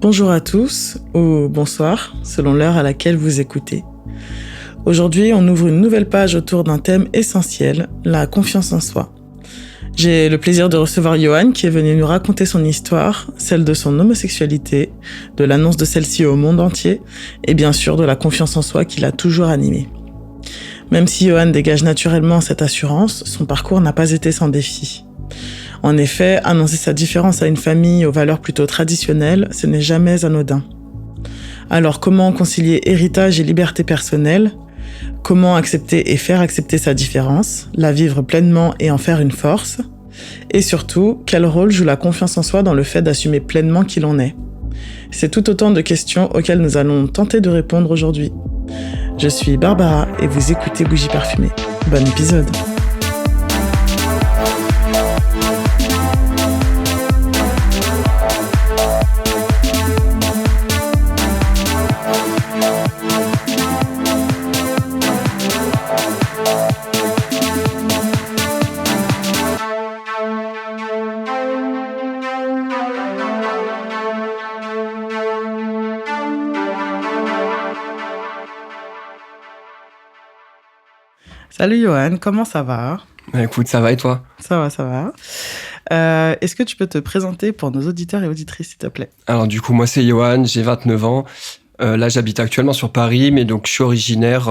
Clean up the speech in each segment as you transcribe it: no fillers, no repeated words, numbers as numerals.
Bonjour à tous, ou bonsoir, selon l'heure à laquelle vous écoutez. Aujourd'hui, on ouvre une nouvelle page autour d'un thème essentiel, la confiance en soi. J'ai le plaisir de recevoir Yohan qui est venu nous raconter son histoire, celle de son homosexualité, de l'annonce de celle-ci au monde entier, et bien sûr de la confiance en soi qui l'a toujours animé. Même si Yohan dégage naturellement cette assurance, son parcours n'a pas été sans défi. En effet, annoncer sa différence à une famille aux valeurs plutôt traditionnelles, ce n'est jamais anodin. Alors comment concilier héritage et liberté personnelle ? Comment accepter et faire accepter sa différence, la vivre pleinement et en faire une force ? Et surtout, quel rôle joue la confiance en soi dans le fait d'assumer pleinement qui l'on est ? C'est tout autant de questions auxquelles nous allons tenter de répondre aujourd'hui. Je suis Barbara et vous écoutez Bougie Parfumée. Bon épisode. Salut Yohan, comment ça va ? Écoute, ça va et toi ? Ça va. Est-ce que tu peux te présenter pour nos auditeurs et auditrices, s'il te plaît ? Alors du coup, moi c'est Yohan, j'ai 29 ans. Là, j'habite actuellement sur Paris, mais donc je suis originaire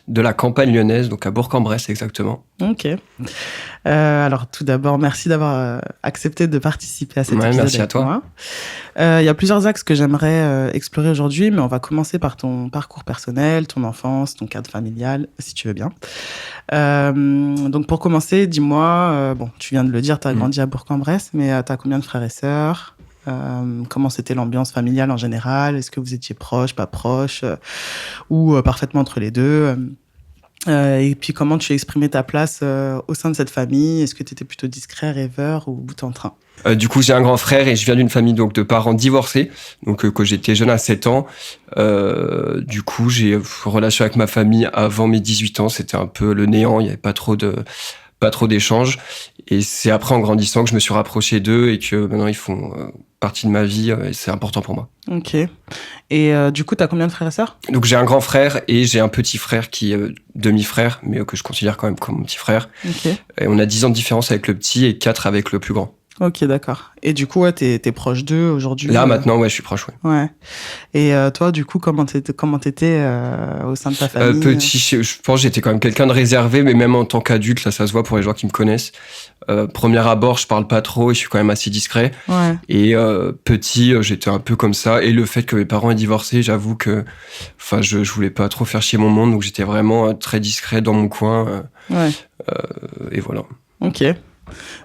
de la campagne lyonnaise, donc à Bourg-en-Bresse exactement. Ok. Alors tout d'abord, merci d'avoir accepté de participer à cet épisode merci avec à toi. moi. Il y a plusieurs axes que j'aimerais explorer aujourd'hui, mais on va commencer par ton parcours personnel, ton enfance, ton cadre familial, si tu veux bien. Donc pour commencer, dis-moi, tu viens de le dire, tu as grandi à Bourg-en-Bresse, mais tu as combien de frères et sœurs ? Comment c'était l'ambiance familiale en général ? Est-ce que vous étiez proches, pas proches, ou parfaitement entre les deux ? Et puis comment tu exprimais ta place au sein de cette famille ? Est-ce que tu étais plutôt discret, rêveur ou bout en train ? Du coup, j'ai un grand frère et je viens d'une famille donc de parents divorcés. Donc quand j'étais jeune à 7 ans, du coup, j'ai une relation avec ma famille avant mes 18 ans, c'était un peu le néant, il y avait pas trop d'échanges. Et c'est après, en grandissant, que je me suis rapproché d'eux et que maintenant, ils font partie de ma vie et c'est important pour moi. Ok. Et du coup, t'as combien de frères et sœurs ? Donc, j'ai un grand frère et j'ai un petit frère qui est demi-frère, mais que je considère quand même comme mon petit frère. Ok. Et on a 10 ans de différence avec le petit et 4 avec le plus grand. Ok, d'accord. Et du coup, ouais, t'es proche d'eux aujourd'hui ? Là, maintenant, ouais, je suis proche, ouais. Ouais. Et toi, du coup, comment t'étais au sein de ta famille ? Petit, je pense que j'étais quand même quelqu'un de réservé, mais même en tant qu'adulte, là, ça se voit pour les gens qui me connaissent. Premier abord, je parle pas trop et je suis quand même assez discret. Ouais. Et petit, j'étais un peu comme ça. Et le fait que mes parents aient divorcé, j'avoue que, je voulais pas trop faire chier mon monde, donc j'étais vraiment très discret dans mon coin. Ouais. Et voilà. Ok.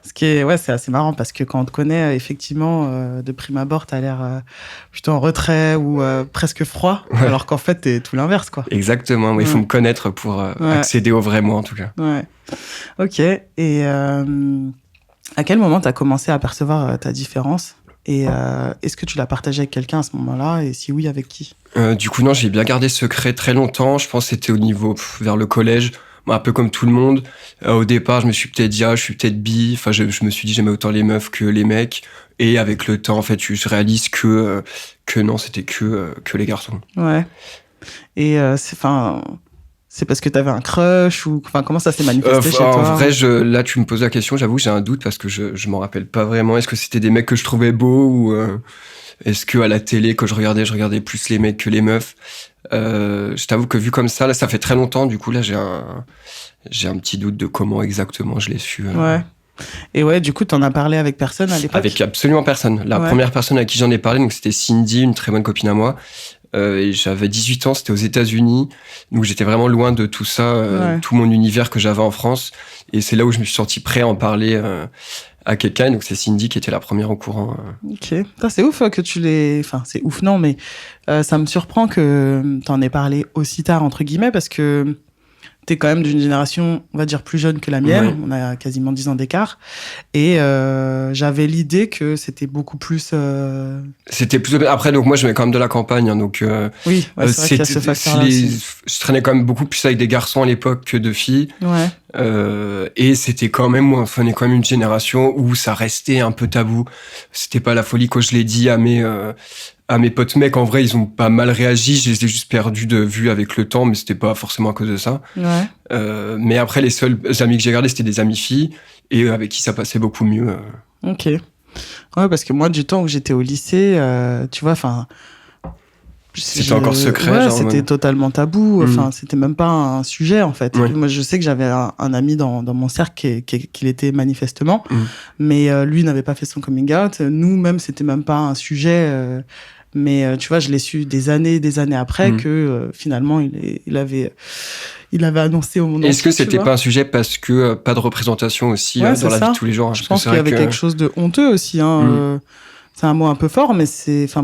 Ce qui est, ouais, c'est assez marrant parce que quand on te connaît, effectivement, de prime abord, t'as l'air plutôt en retrait ou presque froid, Ouais. alors qu'en fait, t'es tout l'inverse, quoi. Exactement. Il faut me connaître pour accéder au vrai moi, en tout cas. Ouais. Ok. Et à quel moment t'as commencé à percevoir ta différence ? Et est-ce que tu l'as partagé avec quelqu'un à ce moment-là ? Et si oui, avec qui ? Du coup, non, j'ai bien gardé secret très longtemps. Je pense que c'était au niveau vers le collège. Un peu comme tout le monde. Au départ, je me suis peut-être dit, je suis peut-être bi. Enfin, je me suis dit, j'aimais autant les meufs que les mecs. Et avec le temps, en fait, je réalise que non, c'était que les garçons. Ouais. Et c'est parce que t'avais un crush ou comment ça s'est manifesté chez toi ? En vrai, là, tu me poses la question. J'avoue, j'ai un doute parce que je m'en rappelle pas vraiment. Est-ce que c'était des mecs que je trouvais beaux ou est-ce que à la télé, quand je regardais plus les mecs que les meufs ? Je t'avoue que vu comme ça, là, ça fait très longtemps. Du coup, là, j'ai un petit doute de comment exactement je l'ai su. Ouais. Et ouais, du coup, t'en as parlé avec personne à l'époque ? Avec absolument personne. La première personne à qui j'en ai parlé, donc c'était Cindy, une très bonne copine à moi. Et j'avais 18 ans, c'était aux États-Unis. Donc j'étais vraiment loin de tout ça, tout mon univers que j'avais en France. Et c'est là où je me suis senti prêt à en parler à quelqu'un. Donc c'est Cindy qui était la première au courant. Ok. C'est ouf que tu l'aies... Enfin, c'est ouf, non, mais ça me surprend que t'en aies parlé aussi tard, entre guillemets, parce que t'es quand même d'une génération, on va dire, plus jeune que la mienne. Ouais. On a quasiment 10 ans d'écart. Et j'avais l'idée que c'était beaucoup plus... C'était plus... Après, donc moi, je venais quand même de la campagne. Hein, donc, oui, ouais, c'est vrai qu'il y a ce facteur-là aussi. Je traînais quand même beaucoup plus avec des garçons à l'époque que de filles. Ouais. Et c'était quand même... on est quand même une génération où ça restait un peu tabou. C'était pas la folie quand je l'ai dit à À mes potes mecs, en vrai, ils ont pas mal réagi. Je les ai juste perdus de vue avec le temps, mais c'était pas forcément à cause de ça. Ouais. Mais après, les seuls amis que j'ai gardés, c'était des amis filles et avec qui ça passait beaucoup mieux. Ok. Ouais, parce que moi, du temps où j'étais au lycée, tu vois, enfin. C'était encore secret, ouais, genre. c'était totalement tabou. Enfin, c'était même pas un sujet, en fait. Ouais. Moi, je sais que j'avais un ami dans mon cercle qui l'était manifestement, mais lui n'avait pas fait son coming out. Nous, même, c'était même pas un sujet. Mais tu vois, je l'ai su des années après que finalement, il avait annoncé au monde entier. Est-ce que c'était pas un sujet parce que pas de représentation aussi ouais, dans la vie de tous les jours? Je pense qu'il y avait quelque chose de honteux aussi. Hein, c'est un mot un peu fort, mais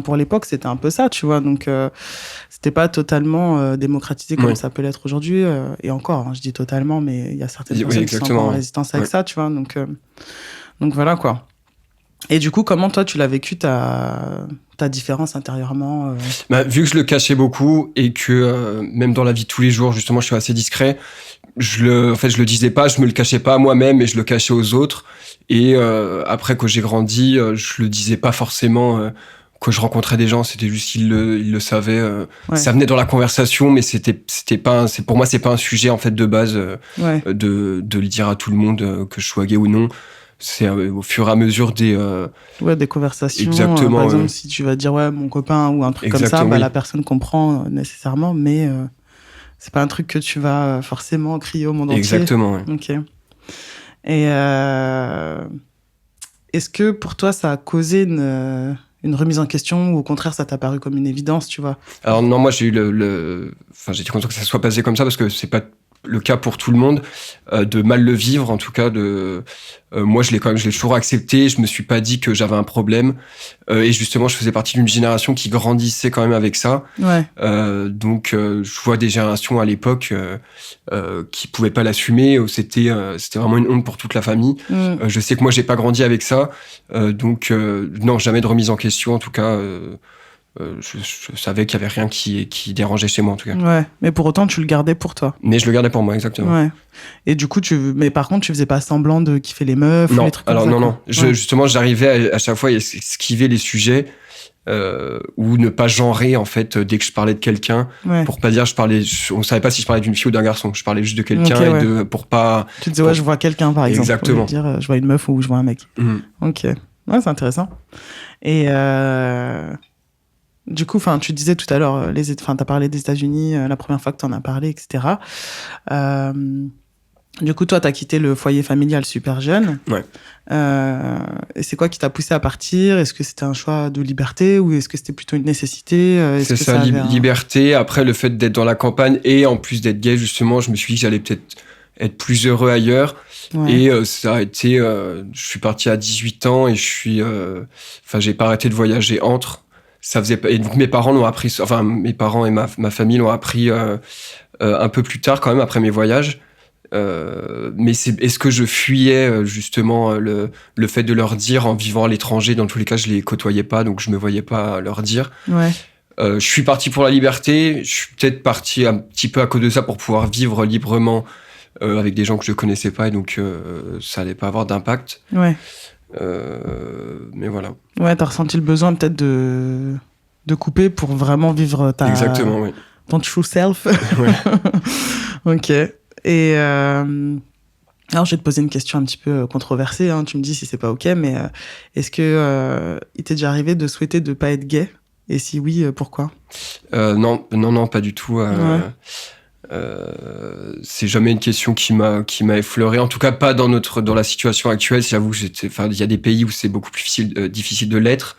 pour l'époque, c'était un peu ça, tu vois. Donc, c'était pas totalement démocratisé comme ça peut l'être aujourd'hui. Et encore, hein, je dis totalement, mais il y a certaines personnes qui sont encore en résistance avec ça, tu vois. Donc voilà, quoi. Et du coup, comment toi, tu l'as vécu ta différence intérieurement vu que je le cachais beaucoup et que même dans la vie de tous les jours, justement, je suis assez discret, je le disais pas, je me le cachais pas à moi-même et je le cachais aux autres. Et après, quand j'ai grandi, je le disais pas forcément. Quand je rencontrais des gens, c'était juste qu'ils le savaient. Ça venait dans la conversation, mais c'était pas. Pour moi, c'est pas un sujet en fait de base de le dire à tout le monde que je sois gay ou non. C'est au fur et à mesure des conversations. Exactement. Par exemple, si tu vas dire mon copain ou un truc comme ça, la personne comprend nécessairement, mais c'est pas un truc que tu vas forcément crier au monde entier. Exactement. Ok. Et est-ce que pour toi ça a causé une remise en question ou au contraire ça t'a paru comme une évidence, tu vois? Alors non, moi j'ai eu j'étais content que ça soit passé comme ça parce que c'est pas le cas pour tout le monde, de mal le vivre, en tout cas moi je l'ai toujours accepté, je me suis pas dit que j'avais un problème, et justement je faisais partie d'une génération qui grandissait quand même avec ça. Donc je vois des générations à l'époque qui pouvaient pas l'assumer, c'était vraiment une honte pour toute la famille. Je sais que moi j'ai pas grandi avec ça, donc non, jamais de remise en question, en tout cas. Je savais qu'il y avait rien qui dérangeait chez moi, en tout cas. Ouais, mais pour autant, tu le gardais pour toi. Mais je le gardais pour moi, exactement. Ouais. Et du coup, mais par contre, tu faisais pas semblant de kiffer les meufs ou les trucs comme ça? Non. Justement, j'arrivais à chaque fois à esquiver les sujets, ou ne pas genrer, en fait, dès que je parlais de quelqu'un. Pour pas dire, on savait pas si je parlais d'une fille ou d'un garçon. Je parlais juste de quelqu'un pour pas... Tu disais, je vois quelqu'un, par exemple. Exactement. Dire, je vois une meuf ou je vois un mec. Ok. Ouais, c'est intéressant. Et, du coup, tu disais tout à l'heure, t'as parlé des États-Unis, la première fois que t'en as parlé, etc. Du coup, toi, t'as quitté le foyer familial super jeune. Ouais. Et c'est quoi qui t'a poussé à partir? Est-ce que c'était un choix de liberté ou est-ce que c'était plutôt une nécessité? C'est ça, liberté. Après, le fait d'être dans la campagne et en plus d'être gay, justement, je me suis dit que j'allais peut-être être plus heureux ailleurs. Et ça a été... je suis parti à 18 ans et j'ai pas arrêté de voyager entre... Et donc mes parents l'ont appris, mes parents et ma famille l'ont appris un peu plus tard quand même, après mes voyages. Mais est-ce que je fuyais justement le fait de leur dire en vivant à l'étranger? Dans tous les cas, je les côtoyais pas, donc je me voyais pas leur dire. Je suis parti pour la liberté. Je suis peut-être parti un petit peu à cause de ça pour pouvoir vivre librement avec des gens que je connaissais pas, et donc ça allait pas avoir d'impact. Mais voilà. Ouais, t'as ressenti le besoin peut-être de couper pour vraiment vivre Exactement, oui. ton true self. Ok. Et alors, je vais te poser une question un petit peu controversée. Hein. Tu me dis si c'est pas ok, mais est-ce que il t'est déjà arrivé de souhaiter de pas être gay? Et si oui, pourquoi? Non, pas du tout. C'est jamais une question qui m'a effleuré, en tout cas pas dans la situation actuelle. J'avoue, il y a des pays où c'est beaucoup plus difficile de l'être.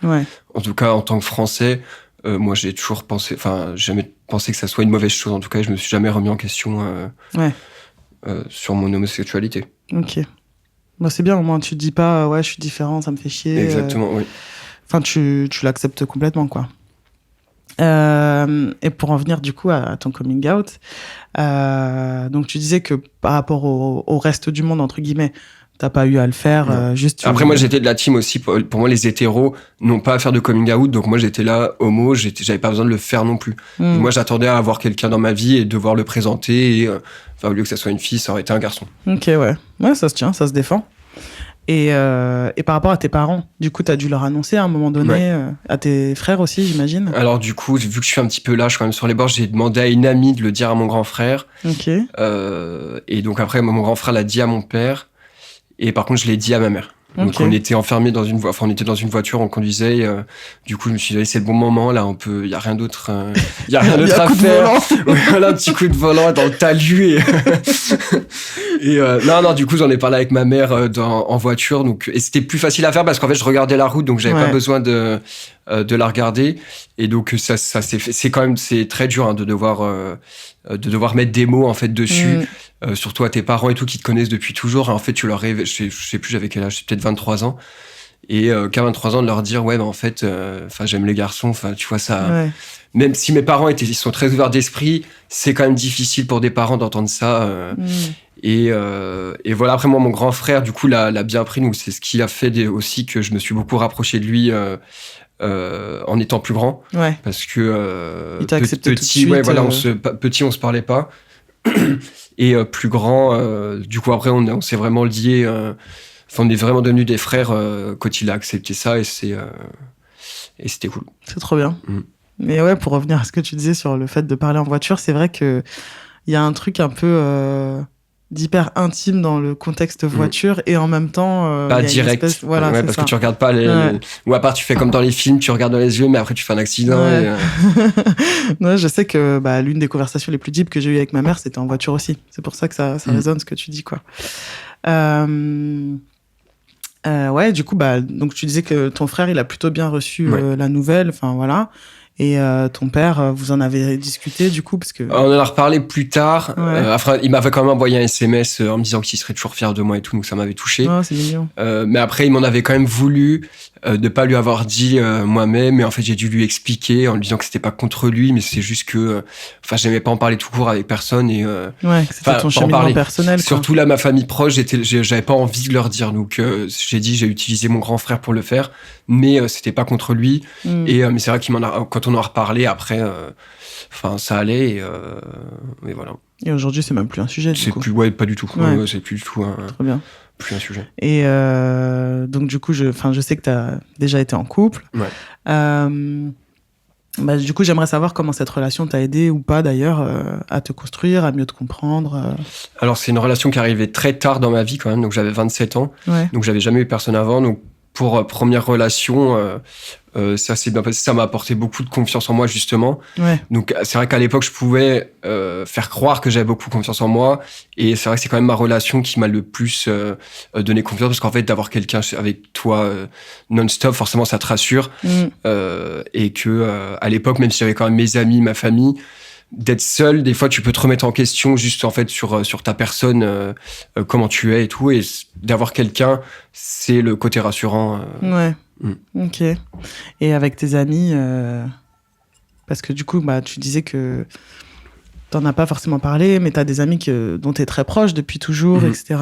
En tout cas, en tant que Français, moi j'ai toujours jamais pensé que ça soit une mauvaise chose. En tout cas, je me suis jamais remis en question sur mon homosexualité. Ok. Bon, c'est bien, au moins tu te dis pas je suis différent, ça me fait chier. Exactement, oui. Tu l'acceptes complètement, quoi. Et pour en venir du coup à ton coming out, donc tu disais que par rapport au reste du monde, entre guillemets, t'as pas eu à le faire. Après, moi j'étais de la team aussi. Pour moi, les hétéros n'ont pas à faire de coming out, donc moi j'étais là homo, j'avais pas besoin de le faire non plus. Moi j'attendais à avoir quelqu'un dans ma vie et devoir le présenter, et au lieu que ça soit une fille, ça aurait été un garçon. Ok, ouais, ça se tient, ça se défend. Et par rapport à tes parents, du coup, t'as dû leur annoncer à un moment donné, à tes frères aussi, j'imagine. Alors du coup, vu que je suis un petit peu lâche quand même sur les bords, j'ai demandé à une amie de le dire à mon grand frère. Ok. Et donc après, mon grand frère l'a dit à mon père. Et par contre, je l'ai dit à ma mère. Donc Ok. on était enfermés dans une on était dans une voiture, on conduisait. Du coup, je me suis dit, c'est le bon moment là. Il y a rien d'autre, il y a rien d'autre à faire. Voilà, un petit coup de volant dans le talus. Et non, du coup, j'en ai parlé avec ma mère en voiture. Donc, et c'était plus facile à faire parce qu'en fait, je regardais la route, donc j'avais pas besoin de la regarder. Et donc ça s'est fait. C'est très dur de devoir mettre des mots en fait dessus. Surtout à tes parents et tout qui te connaissent depuis toujours. Et en fait, tu leur rêves, je sais plus j'avais quel âge, peut-être 23 ans. Et qu'à 23 ans de leur dire en fait j'aime les garçons, tu vois ça. Même si mes parents ils sont très ouverts d'esprit, c'est quand même difficile pour des parents d'entendre ça. Et voilà, après moi mon grand frère du coup l'a bien pris, donc c'est ce qui a fait aussi que je me suis beaucoup rapproché de lui en étant plus grand. Parce que il t'a accepté petit, tout de suite, petit on se parlait pas. Et plus grand, du coup après on s'est vraiment liés, on est vraiment devenus des frères quand il a accepté ça, et c'était cool. C'est trop bien. Mais ouais, pour revenir à ce que tu disais sur le fait de parler en voiture, c'est vrai que il y a un truc un peu d'hyper intime dans le contexte voiture, et en même temps pas direct, parce que tu regardes pas ou à part tu fais comme dans les films, tu regardes dans les yeux mais après tu fais un accident. Ouais, je sais que l'une des conversations les plus deep que j'ai eues avec ma mère, c'était en voiture aussi. C'est pour ça que ça résonne ce que tu dis, quoi. Ouais, du coup donc tu disais que ton frère il a plutôt bien reçu la nouvelle, enfin voilà. Et ton père, vous en avez discuté du coup, parce que... On en a reparlé plus tard. Il m'avait quand même envoyé un SMS en me disant qu'il serait toujours fier de moi et tout, donc ça m'avait touché. Oh, c'est mignon. Mais après, il m'en avait quand même voulu de pas lui avoir dit moi-même. Mais en fait, j'ai dû lui expliquer en lui disant que c'était pas contre lui, mais c'est juste que... j'aimais pas en parler tout court avec personne. Et, que c'était ton cheminement personnel. Surtout là, ma famille proche, j'avais pas envie de leur dire. Donc j'ai utilisé mon grand frère pour le faire, mais c'était pas contre lui. Et mais c'est vrai quand on en a reparlé après, ça allait, et voilà. Et aujourd'hui, c'est même plus un sujet, du coup. Pas du tout. C'est plus du tout Très bien. Plus un sujet. Et donc, du coup, je sais que tu as déjà été en couple. Du coup, j'aimerais savoir comment cette relation t'a aidé ou pas, d'ailleurs, à te construire, à mieux te comprendre. Alors, c'est une relation qui arrivait très tard dans ma vie, quand même. Donc, j'avais 27 ans. Donc, j'avais jamais eu personne avant. Donc, pour première relation, ça s'est bien passé. Ça m'a apporté beaucoup de confiance en moi, justement. Donc, c'est vrai qu'à l'époque, je pouvais faire croire que j'avais beaucoup confiance en moi. Et c'est vrai que c'est quand même ma relation qui m'a le plus donné confiance. Parce qu'en fait, d'avoir quelqu'un avec toi non-stop, forcément, ça te rassure. Et que à l'époque, même si j'avais quand même mes amis, ma famille, d'être seul, des fois, tu peux te remettre en question juste en fait sur ta personne, comment tu es et tout. Et d'avoir quelqu'un, c'est le côté rassurant. Ok. Et avec tes amis, parce que du coup, tu disais que t'en as pas forcément parlé, mais t'as des amis dont t'es très proche depuis toujours, etc.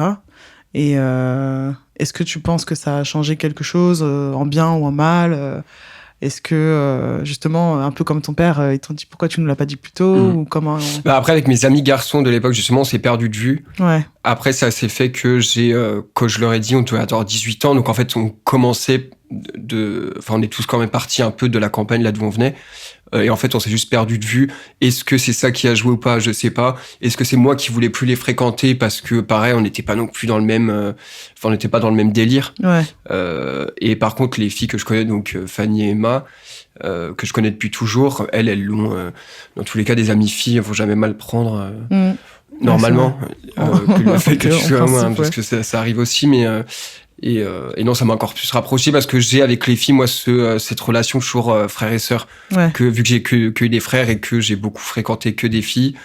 Et est-ce que tu penses que ça a changé quelque chose, en bien ou en mal? Est-ce que, justement, un peu comme ton père, ils t'ont dit pourquoi tu ne l'as pas dit plus tôt, ou comment... Après, avec mes amis garçons de l'époque, justement, on s'est perdu de vue. Après, ça s'est fait que quand je leur ai dit, on devait avoir 18 ans, donc en fait, on commençait on est tous quand même partis un peu de la campagne, là d'où on venait. Et en fait, on s'est juste perdu de vue. Est-ce que c'est ça qui a joué ou pas? Je sais pas. Est-ce que c'est moi qui voulais plus les fréquenter parce que, pareil, on n'était pas non plus dans le même, on n'était pas dans le même délire. Et par contre, les filles que je connais, donc Fanny et Emma, que je connais depuis toujours, elles l'ont, dans tous les cas, des amies filles, faut jamais mal prendre. Normalement, que le fait que tu sois moi, parce que ça arrive aussi, mais et non, ça m'a encore plus rapproché parce que j'ai avec les filles, moi, cette relation toujours frère et sœur, que vu que j'ai que des frères et que j'ai beaucoup fréquenté que des filles,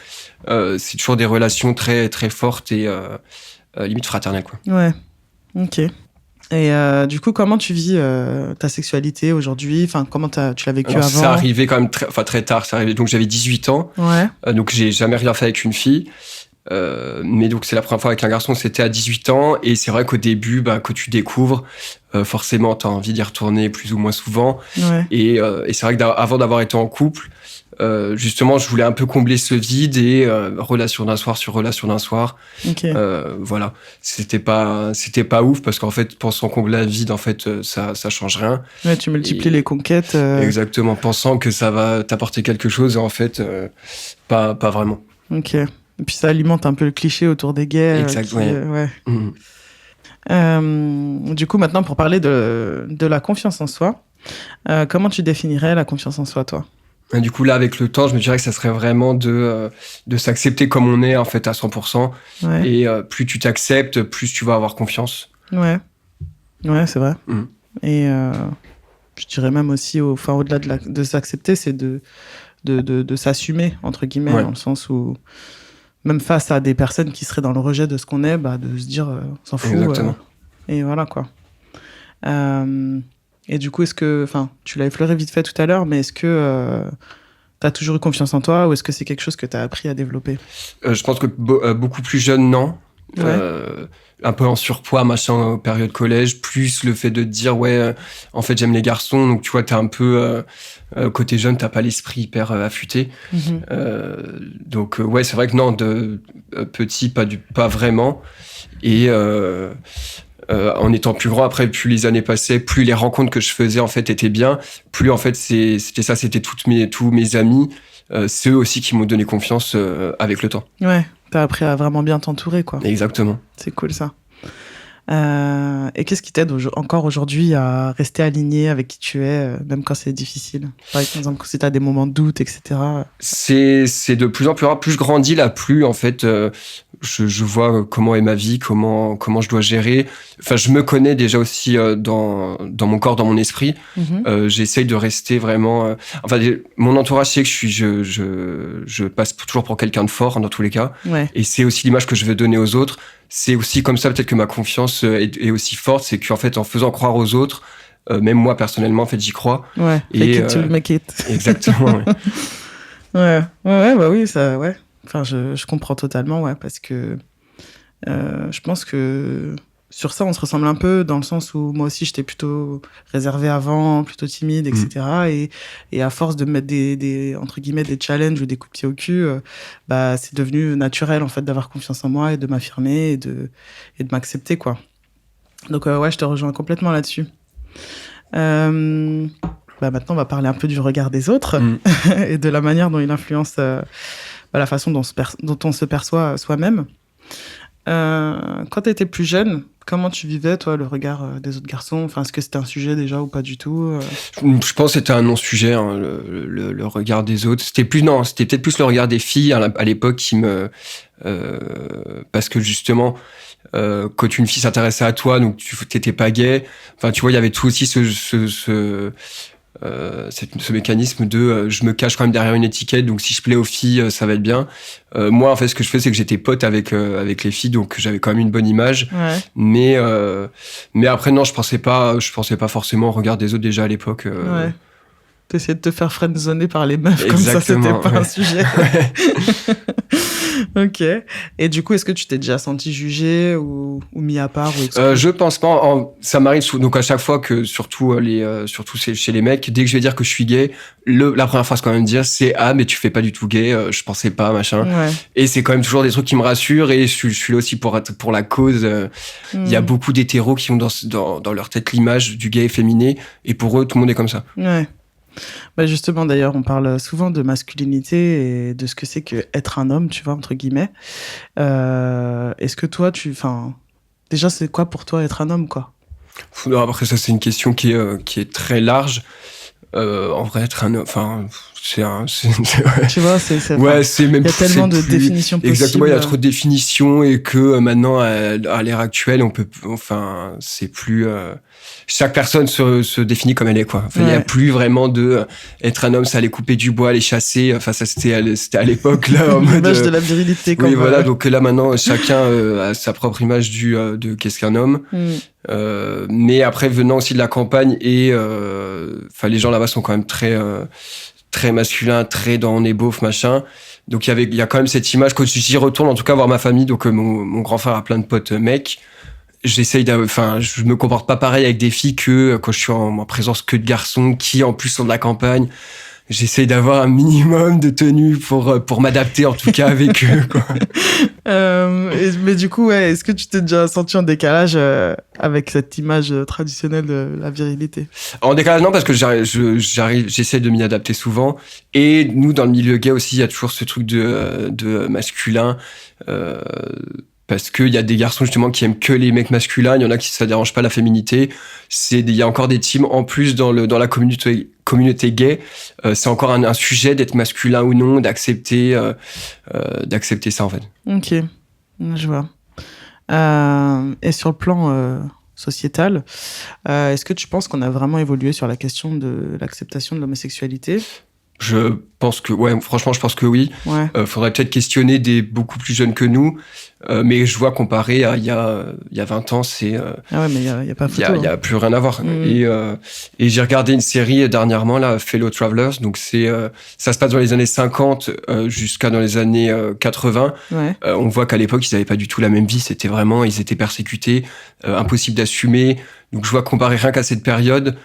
c'est toujours des relations très très fortes et limite fraternelles, quoi. Ok. Et du coup, comment tu vis ta sexualité aujourd'hui? Enfin, comment tu l'as vécu avant? Ça arrivait quand même très tard. Ça arrivait, donc j'avais 18 ans. Donc j'ai jamais rien fait avec une fille. Mais donc c'est la première fois avec un garçon, c'était à 18 ans. Et c'est vrai qu'au début, que tu découvres, forcément, t'as envie d'y retourner plus ou moins souvent. Et c'est vrai qu'avant d'avoir été en couple, justement, je voulais un peu combler ce vide et relation d'un soir sur relation d'un soir. Okay. Voilà, c'était pas ouf parce qu'en fait, pensant combler un vide, en fait, ça change rien. Ouais, tu multiplies les conquêtes. Exactement, pensant que ça va t'apporter quelque chose et en fait, pas vraiment. Ok. Et puis ça alimente un peu le cliché autour des gays. Exact, ouais. Du coup, maintenant, pour parler de la confiance en soi, comment tu définirais la confiance en soi, toi ? Et du coup, là, avec le temps, je me dirais que ça serait vraiment de s'accepter comme on est, en fait, à 100%. Ouais. Et plus tu t'acceptes, plus tu vas avoir confiance. Ouais, c'est vrai. Et je dirais même aussi, au-delà de s'accepter, c'est de s'assumer, entre guillemets, dans le sens où, même face à des personnes qui seraient dans le rejet de ce qu'on est, de se dire, on s'en fout. Exactement. Et voilà, quoi. Et du coup, tu l'as effleuré vite fait tout à l'heure, mais est-ce que t'as toujours eu confiance en toi ou est-ce que c'est quelque chose que t'as appris à développer ? Je pense que beaucoup plus jeune, non. Ouais. Un peu en surpoids, machin, période collège, plus le fait de te dire, en fait, j'aime les garçons, donc tu vois, t'es un peu, côté jeune, t'as pas l'esprit hyper affûté. Donc, c'est vrai que non, de petit, pas vraiment. Et en étant plus grand, après, plus les années passaient, plus les rencontres que je faisais, en fait, étaient bien, plus, en fait, c'était tous mes amis, ceux aussi qui m'ont donné confiance avec le temps. Ouais, t'as appris à vraiment bien t'entourer, quoi. Exactement. C'est cool, ça. Et qu'est-ce qui t'aide encore aujourd'hui à rester aligné avec qui tu es, même quand c'est difficile ? Par exemple, si t'as des moments de doute, etc. C'est de plus en plus rare. Plus je grandis, là, plus, en fait, je vois comment est ma vie, comment je dois gérer. Enfin, je me connais déjà aussi dans mon corps, dans mon esprit. J'essaye de rester vraiment... mon entourage sait que je passe toujours pour quelqu'un de fort, dans tous les cas. Ouais. Et c'est aussi l'image que je veux donner aux autres. C'est aussi comme ça, peut-être que ma confiance est aussi forte. C'est qu'en fait, en faisant croire aux autres, même moi, personnellement, en fait, j'y crois. Ouais, fake it till you make it. Exactement, ouais. Oui, ça, ouais. Enfin, je comprends totalement, ouais, parce que je pense que sur ça, on se ressemble un peu, dans le sens où moi aussi, j'étais plutôt réservé avant, plutôt timide, etc. Et à force de me mettre entre guillemets, des challenges ou des coups de pied au cul, c'est devenu naturel, en fait, d'avoir confiance en moi et de m'affirmer et de m'accepter, quoi. Donc, je te rejoins complètement là-dessus. Maintenant, on va parler un peu du regard des autres et de la manière dont il influence la façon dont on se perçoit soi-même. Quand tu étais plus jeune, comment tu vivais, toi, le regard des autres garçons ? Enfin, est-ce que c'était un sujet déjà ou pas du tout ? Je pense que c'était un non-sujet, hein, le regard des autres. C'était peut-être plus le regard des filles à l'époque qui me... parce que justement, quand une fille s'intéressait à toi, donc tu t'étais pas gay. Enfin, tu vois, il y avait tout aussi ce mécanisme de je me cache quand même derrière une étiquette, donc si je plais aux filles, ça va être bien. Moi, en fait, ce que je fais, c'est que j'étais pote avec les filles, donc j'avais quand même une bonne image. Ouais. Mais après, non, je pensais pas forcément au regard des autres déjà à l'époque. Ouais. T'essayais de te faire friendzoner par les meufs, exactement, comme ça, c'était pas un sujet. Ok. Et du coup, est-ce que tu t'es déjà senti jugé ou mis à part ou exclu ? Je pense pas. Ça m'arrive donc à chaque fois que surtout chez les mecs, dès que je vais dire que je suis gay, la première phrase quand même dire c'est mais tu fais pas du tout gay. Je pensais pas machin. Ouais. Et c'est quand même toujours des trucs qui me rassurent et je suis là aussi pour la cause. Il y a beaucoup d'hétéros qui ont dans leur tête l'image du gay efféminé et pour eux tout le monde est comme ça. Ouais. Justement, d'ailleurs, on parle souvent de masculinité et de ce que c'est que être un homme, tu vois, entre guillemets. Est-ce que toi, déjà, c'est quoi pour toi être un homme, quoi ? Après, ça, c'est une question qui est très large. En vrai, être un homme, enfin, tu vois, c'est même. Il y a tellement de définitions possibles. Exactement, il y a trop de définitions et que maintenant, à l'ère actuelle, c'est plus. Chaque personne se définit comme elle est, quoi. Enfin, il y a plus vraiment de être un homme, ça allait couper du bois, aller chasser. Enfin, ça c'était à l'époque là en mode. L'image de la virilité. Oui, voilà. Donc là maintenant, chacun a sa propre image de qu'est-ce qu'un homme. Mais après, venant aussi de la campagne et les gens là-bas sont quand même très masculins, très dans on est beauf, machin. Donc il y a quand même cette image. Quand j'y retourne, en tout cas voir ma famille, donc mon grand frère a plein de potes mecs. Je me comporte pas pareil avec des filles que quand je suis en présence que de garçons qui en plus sont de la campagne. j'essaye d'avoir un minimum de tenue pour m'adapter en tout cas avec eux, quoi. Mais du coup, ouais, est-ce que tu t'es déjà senti en décalage avec cette image traditionnelle de la virilité? En décalage, non, parce que j'essaie de m'y adapter souvent. Et nous, dans le milieu gay aussi, il y a toujours ce truc de masculin. Parce qu'il y a des garçons justement qui aiment que les mecs masculins, il y en a qui ça dérange pas la féminité. Il y a encore des teams en plus dans la communauté gay. C'est encore un sujet d'être masculin ou non, d'accepter ça en fait. Ok, je vois. Et sur le plan sociétal, est-ce que tu penses qu'on a vraiment évolué sur la question de l'acceptation de l'homosexualité? Je pense que, ouais, franchement, je pense que oui. Ouais. Faudrait peut-être questionner des beaucoup plus jeunes que nous. Mais je vois comparé à il y a 20 ans, c'est... Ah ouais, mais il y a pas photo. Il y a plus rien à voir. Et j'ai regardé une série dernièrement, là, Fellow Travelers. Donc ça se passe dans les années 50 jusqu'à dans les années 80. Ouais. On voit qu'à l'époque, ils n'avaient pas du tout la même vie. C'était vraiment, ils étaient persécutés, impossible d'assumer. Donc je vois comparé rien qu'à cette période,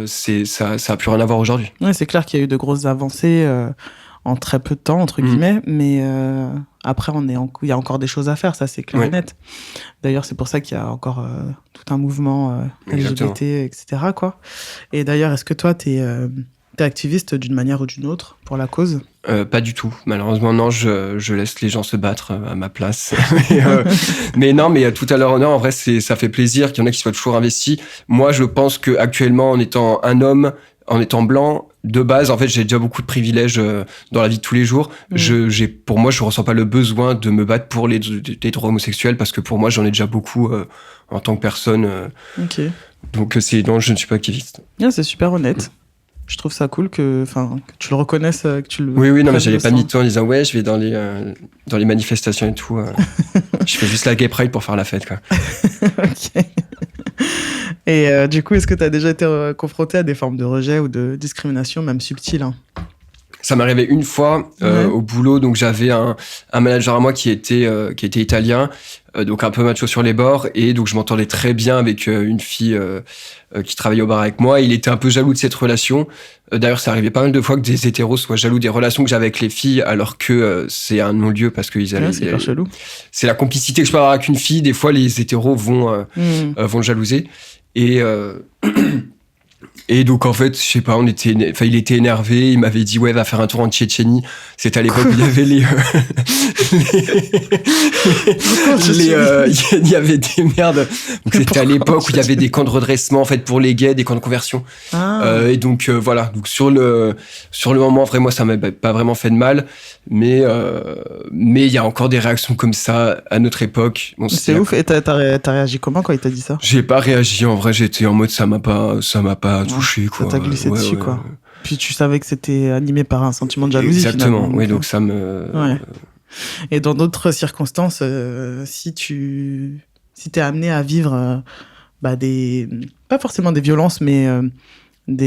ça a plus rien à voir aujourd'hui. Ouais, c'est clair qu'il y a eu de grosses avancées en très peu de temps, entre guillemets, mais après, il y a encore des choses à faire, ça c'est clair et net. D'ailleurs, c'est pour ça qu'il y a encore tout un mouvement LGBT, etc., quoi. Et d'ailleurs, est-ce que toi, t'es activiste d'une manière ou d'une autre pour la cause? Pas du tout. Malheureusement, non, je laisse les gens se battre à ma place. mais non, mais tout à l'heure, non, en vrai, ça fait plaisir qu'il y en a qui soient toujours investis. Moi, je pense que actuellement, en étant un homme, en étant blanc, de base, en fait, j'ai déjà beaucoup de privilèges dans la vie de tous les jours. Pour moi, je ressens pas le besoin de me battre pour les droits homosexuels parce que pour moi, j'en ai déjà beaucoup en tant que personne. Ok. Donc, non, je ne suis pas activiste. Yeah, c'est super honnête. Je trouve ça cool que tu le reconnaisses, que tu le... Oui, non, mais j'avais pas mis de temps en disant ouais, je vais dans les manifestations et tout. Je fais juste la Gay Pride pour faire la fête, quoi. Ok. Et du coup, est-ce que tu as déjà été confronté à des formes de rejet ou de discrimination, même subtiles, hein? Ça m'est arrivé une fois au boulot, donc j'avais un manager à moi qui était italien, donc un peu macho sur les bords, et donc je m'entendais très bien avec une fille qui travaillait au bar avec moi. Il était un peu jaloux de cette relation. D'ailleurs, ça arrivait pas mal de fois que des hétéros soient jaloux des relations que j'avais avec les filles, alors que c'est un non-lieu parce qu'ils allaient. C'est hyper chelou. C'est la complicité que je peux avoir avec une fille. Des fois, les hétéros vont le jalouser. Et donc, en fait, je sais pas, il était énervé, il m'avait dit, ouais, va faire un tour en Tchétchénie. C'était à l'époque où il y avait il y avait des merdes. Donc, c'était à l'époque où il y avait des camps de redressement, en fait, pour les gays, des camps de conversion. Et donc, voilà. Donc, sur le moment, vraiment, ça m'a pas vraiment fait de mal. Mais il y a encore des réactions comme ça à notre époque. Bon, c'est ouf. Et t'as réagi comment quand il t'a dit ça? J'ai pas réagi. En vrai, j'étais en mode, ça m'a pas touché, quoi. Ça t'a glissé dessus, quoi. Puis tu savais que c'était animé par un sentiment de jalousie. Exactement. Oui, donc ça me... Ouais. Et dans d'autres circonstances, si t'es amené à vivre pas forcément des violences, mais comment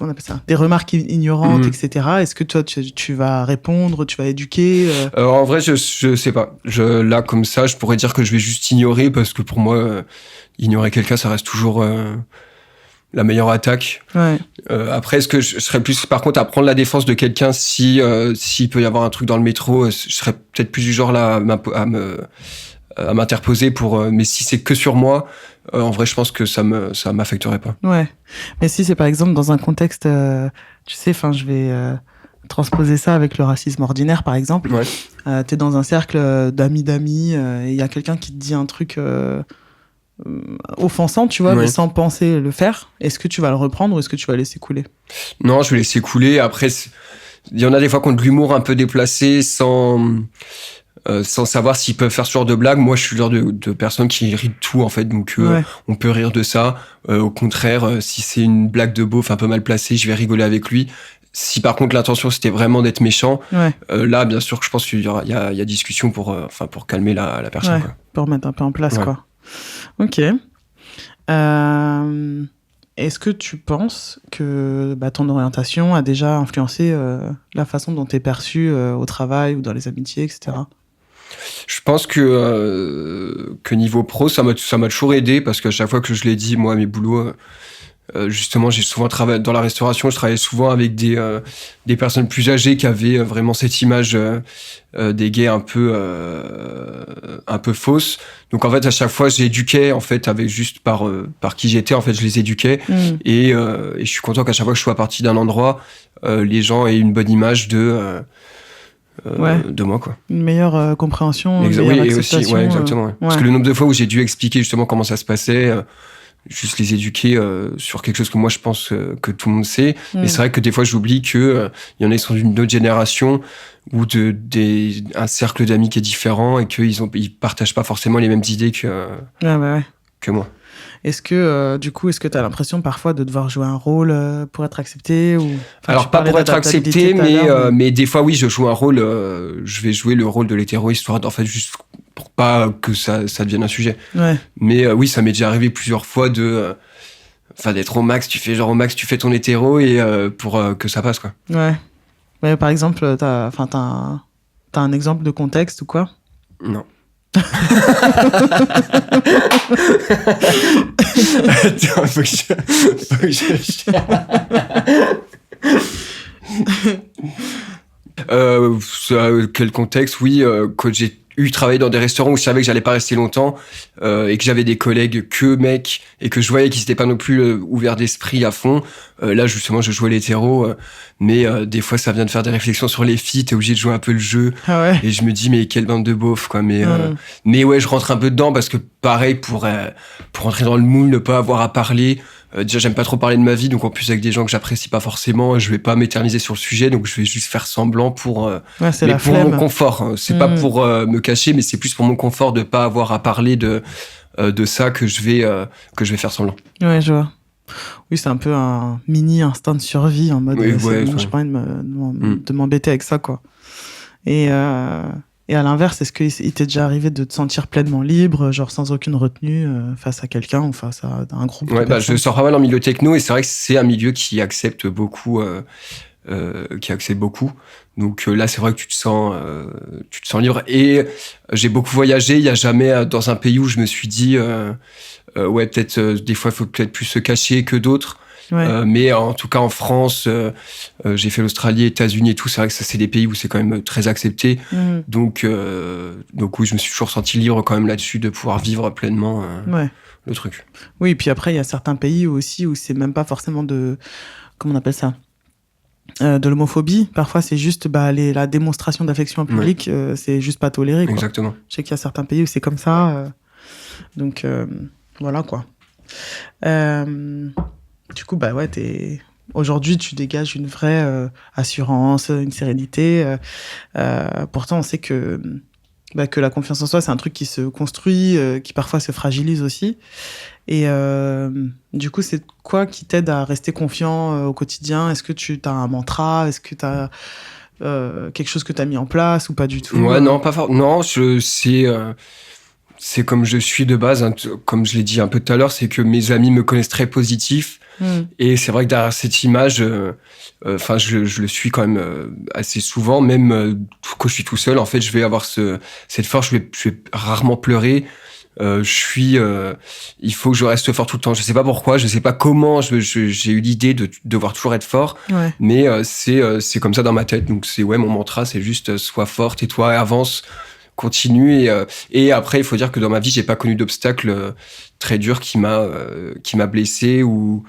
on appelle ça, des remarques ignorantes, etc. Est-ce que toi tu vas répondre, tu vas éduquer? En vrai, je sais pas. Là comme ça, je pourrais dire que je vais juste ignorer parce que pour moi, ignorer quelqu'un, ça reste toujours la meilleure attaque. Ouais. Après, est-ce que je serais plus, par contre, à prendre la défense de quelqu'un s'il peut y avoir un truc dans le métro, je serais peut-être plus du genre là à m'interposer mais si c'est que sur moi, en vrai, je pense que ça m'affecterait pas. Ouais. Mais si c'est par exemple dans un contexte, tu sais, je vais transposer ça avec le racisme ordinaire, par exemple. Ouais. T'es dans un cercle d'amis, et il y a quelqu'un qui te dit un truc offensant, tu vois, mais sans penser le faire. Est-ce que tu vas le reprendre ou est-ce que tu vas laisser couler? Non, je vais laisser couler. Après, il y en a des fois qui ont de l'humour un peu déplacé sans savoir s'ils peuvent faire ce genre de blague. Moi, je suis le genre de personne qui rit de tout, en fait. Donc, on peut rire de ça. Au contraire, si c'est une blague de beauf un peu mal placée, je vais rigoler avec lui. Si par contre l'intention c'était vraiment d'être méchant, là, bien sûr que je pense qu'il y a discussion pour calmer la personne. Ouais, quoi. Pour remettre un peu en place, quoi. Ok. Est-ce que tu penses que ton orientation a déjà influencé la façon dont tu es perçu au travail ou dans les amitiés, etc.? Je pense que niveau pro, ça m'a toujours aidé parce qu'à chaque fois que je l'ai dit, moi, à mes boulots, Justement, j'ai souvent travaillé dans la restauration. Je travaillais souvent avec des personnes plus âgées qui avaient vraiment cette image des gays un peu fausse. Donc en fait, à chaque fois, j'éduquais en fait avec juste par qui j'étais. En fait, je les éduquais et je suis content qu'à chaque fois que je sois parti d'un endroit, les gens aient une bonne image de moi, quoi. Une meilleure compréhension, une meilleure acceptation. Aussi, exactement. Parce que le nombre de fois où j'ai dû expliquer justement comment ça se passait, juste les éduquer sur quelque chose que moi je pense que tout le monde sait. Et c'est vrai que des fois j'oublie que il y en a qui sont d'une autre génération ou un cercle d'amis qui est différent et qu'ils partagent pas forcément les mêmes idées que moi. Est-ce que tu as l'impression parfois de devoir jouer un rôle pour être accepté ou... Alors pas pour être accepté, mais des fois oui, je joue un rôle. Je vais jouer le rôle de l'hétéro histoire d'en fait juste pour pas que ça devienne un sujet. Ouais. Mais oui, ça m'est déjà arrivé plusieurs fois d'être au max. Tu fais ton hétéro et pour que ça passe, quoi. Ouais. Par exemple, t'as un exemple de contexte ou quoi? Non. Attends, faut que je... quel contexte? Oui, quand j'ai travaillé dans des restaurants où je savais que j'allais pas rester longtemps et que j'avais des collègues mecs et que je voyais qu'ils étaient pas non plus ouverts d'esprit à fond. Là, justement, je jouais l'hétéro, mais des fois, ça vient de faire des réflexions sur les filles. T'es obligé de jouer un peu le jeu. Ah ouais. Et je me dis, mais quelle bande de beaufs, quoi. Mais ouais, je rentre un peu dedans parce que pareil, pour rentrer dans le moule, ne pas avoir à parler. Déjà, j'aime pas trop parler de ma vie, donc en plus avec des gens que j'apprécie pas forcément, je vais pas m'éterniser sur le sujet, donc je vais juste faire semblant pour mon confort. Hein. C'est pas pour me cacher, mais c'est plus pour mon confort de pas avoir à parler de ça que je vais faire semblant. Ouais, je vois. Oui, c'est un peu un mini instinct de survie en mode j'ai pas envie de m'embêter avec ça, quoi. Et à l'inverse, est-ce qu'il t'est déjà arrivé de te sentir pleinement libre, genre sans aucune retenue face à quelqu'un ou face à un groupe de personnes? Je sors pas mal en milieu techno et c'est vrai que c'est un milieu qui accepte beaucoup. Donc là, c'est vrai que tu te sens libre. Et j'ai beaucoup voyagé. Il y a jamais dans un pays où je me suis dit peut-être des fois il faut peut-être plus se cacher que d'autres. Ouais. Mais en tout cas en France, j'ai fait l'Australie, États-Unis et tout. C'est vrai que ça c'est des pays où c'est quand même très accepté. Donc oui, je me suis toujours senti libre quand même là-dessus de pouvoir vivre pleinement le truc. Oui, et puis après il y a certains pays aussi où c'est même pas forcément comment on appelle ça, de l'homophobie. Parfois c'est juste la démonstration d'affection en public, c'est juste pas toléré, quoi. Exactement. Je sais qu'il y a certains pays où c'est comme ça. Donc voilà, quoi. Du coup, aujourd'hui, tu dégages une vraie assurance, une sérénité. Pourtant, on sait que la confiance en soi, c'est un truc qui se construit, qui parfois se fragilise aussi. Et du coup, c'est quoi qui t'aide à rester confiant au quotidien? Est-ce que tu as un mantra? Est-ce que tu as quelque chose que tu as mis en place ou pas du tout? Ouais, non, pas fort. Non, c'est comme je suis de base, hein, comme je l'ai dit un peu tout à l'heure, c'est que mes amis me connaissent très positif. Et c'est vrai que derrière cette image, je le suis quand même assez souvent, même quand je suis tout seul. En fait, je vais avoir cette force, je vais rarement pleurer. Il faut que je reste fort tout le temps. Je sais pas pourquoi, je sais pas comment j'ai eu l'idée de devoir toujours être fort, mais c'est comme ça dans ma tête. Donc mon mantra, c'est juste sois forte et toi avance. Continue et après il faut dire que dans ma vie j'ai pas connu d'obstacle très dur qui m'a blessé ou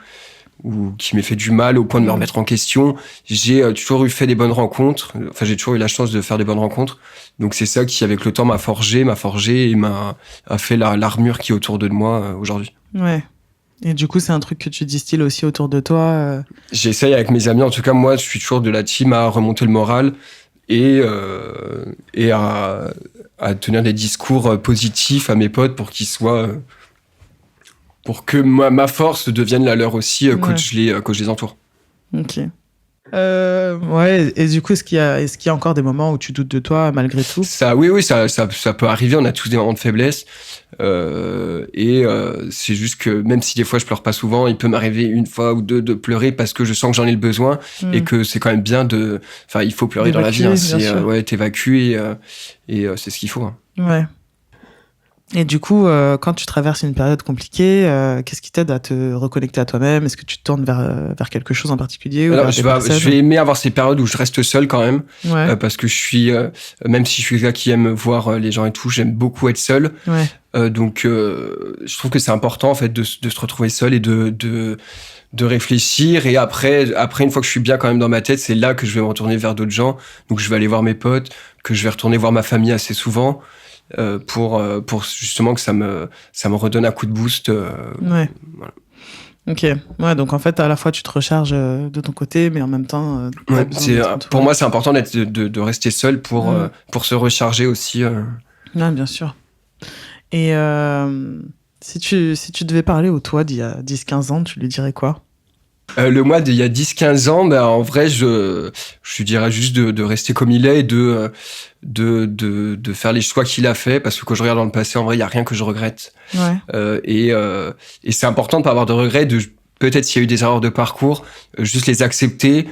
qui m'ait fait du mal au point de me remettre en question. J'ai toujours fait des bonnes rencontres, enfin j'ai toujours eu la chance de faire des bonnes rencontres, donc c'est ça qui avec le temps m'a forgé et a fait l'armure qui est autour de moi aujourd'hui. Ouais. Et du coup c'est un truc que tu distilles aussi autour de toi? J'essaye avec mes amis, en tout cas moi je suis toujours de la team à remonter le moral et à tenir des discours positifs à mes potes pour qu'ils soient pour que ma force devienne la leur aussi quand je les entoure. Ok. Et du coup, est-ce qu'il y a encore des moments où tu doutes de toi malgré tout? Ça peut arriver, on a tous des moments de faiblesse c'est juste que même si des fois je pleure pas souvent, il peut m'arriver une fois ou deux de pleurer parce que je sens que j'en ai le besoin et que c'est quand même bien il faut pleurer dans la vie, hein, t'évacuer et c'est ce qu'il faut, hein. Ouais. Et du coup, quand tu traverses une période compliquée, qu'est-ce qui t'aide à te reconnecter à toi-même? Est-ce que tu te tournes vers quelque chose en particulier? Alors, je vais aimer avoir ces périodes où je reste seul quand même, Ouais. parce que je suis, même si je suis quelqu'un qui aime voir les gens et tout, j'aime beaucoup être seul. Ouais. Donc, je trouve que c'est important en fait de se retrouver seul et de réfléchir. Et après, une fois que je suis bien quand même dans ma tête, c'est là que je vais me retourner vers d'autres gens. Donc, je vais aller voir mes potes, que je vais retourner voir ma famille assez souvent. Pour justement que ça me redonne un coup de boost. Ouais. Voilà. Ok. Ouais, donc en fait, à la fois, tu te recharges de ton côté, mais en même temps, Ouais, pour moi, c'est important de rester seul pour se recharger aussi. Ouais, bien sûr. Et si tu devais parler au toi d'il y a 10-15 ans, tu lui dirais quoi? Le moi d'il y a 10-15 ans, en vrai, je dirais juste de rester comme il est et de faire les choix qu'il a fait, parce que quand je regarde dans le passé, en vrai, il y a rien que je regrette. Ouais. Et c'est important de pas avoir de regrets, peut-être s'il y a eu des erreurs de parcours, juste les accepter,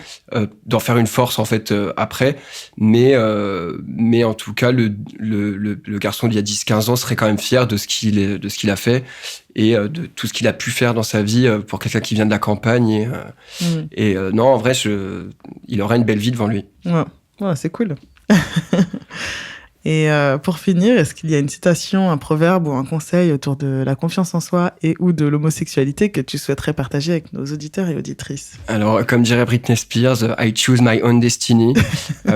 d'en faire une force en fait après. Mais en tout cas, le garçon d'il y a 10-15 ans serait quand même fier de ce qu'il a fait et de tout ce qu'il a pu faire dans sa vie pour quelqu'un qui vient de la campagne. Et non, en vrai, il aura une belle vie devant lui. Ouais, c'est cool. Et pour finir, est-ce qu'il y a une citation, un proverbe ou un conseil autour de la confiance en soi et ou de l'homosexualité que tu souhaiterais partager avec nos auditeurs et auditrices? Alors, comme dirait Britney Spears, I choose my own destiny,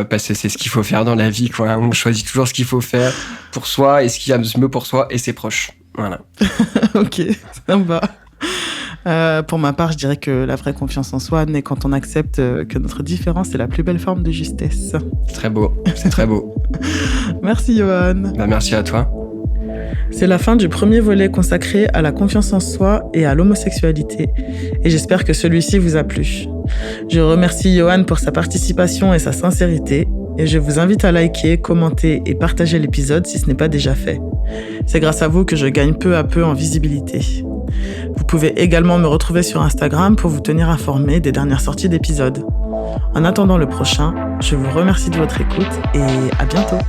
parce que c'est ce qu'il faut faire dans la vie, quoi. On choisit toujours ce qu'il faut faire pour soi et ce qui est le mieux pour soi et ses proches. Voilà. Ok, sympa. Pour ma part, je dirais que la vraie confiance en soi naît quand on accepte que notre différence est la plus belle forme de justesse. Très beau, c'est très beau. Merci Johan. Merci à toi. C'est la fin du premier volet consacré à la confiance en soi et à l'homosexualité, et j'espère que celui-ci vous a plu. Je remercie Johan pour sa participation et sa sincérité, et je vous invite à liker, commenter et partager l'épisode si ce n'est pas déjà fait. C'est grâce à vous que je gagne peu à peu en visibilité. Vous pouvez également me retrouver sur Instagram pour vous tenir informé des dernières sorties d'épisodes. En attendant le prochain, je vous remercie de votre écoute et à bientôt.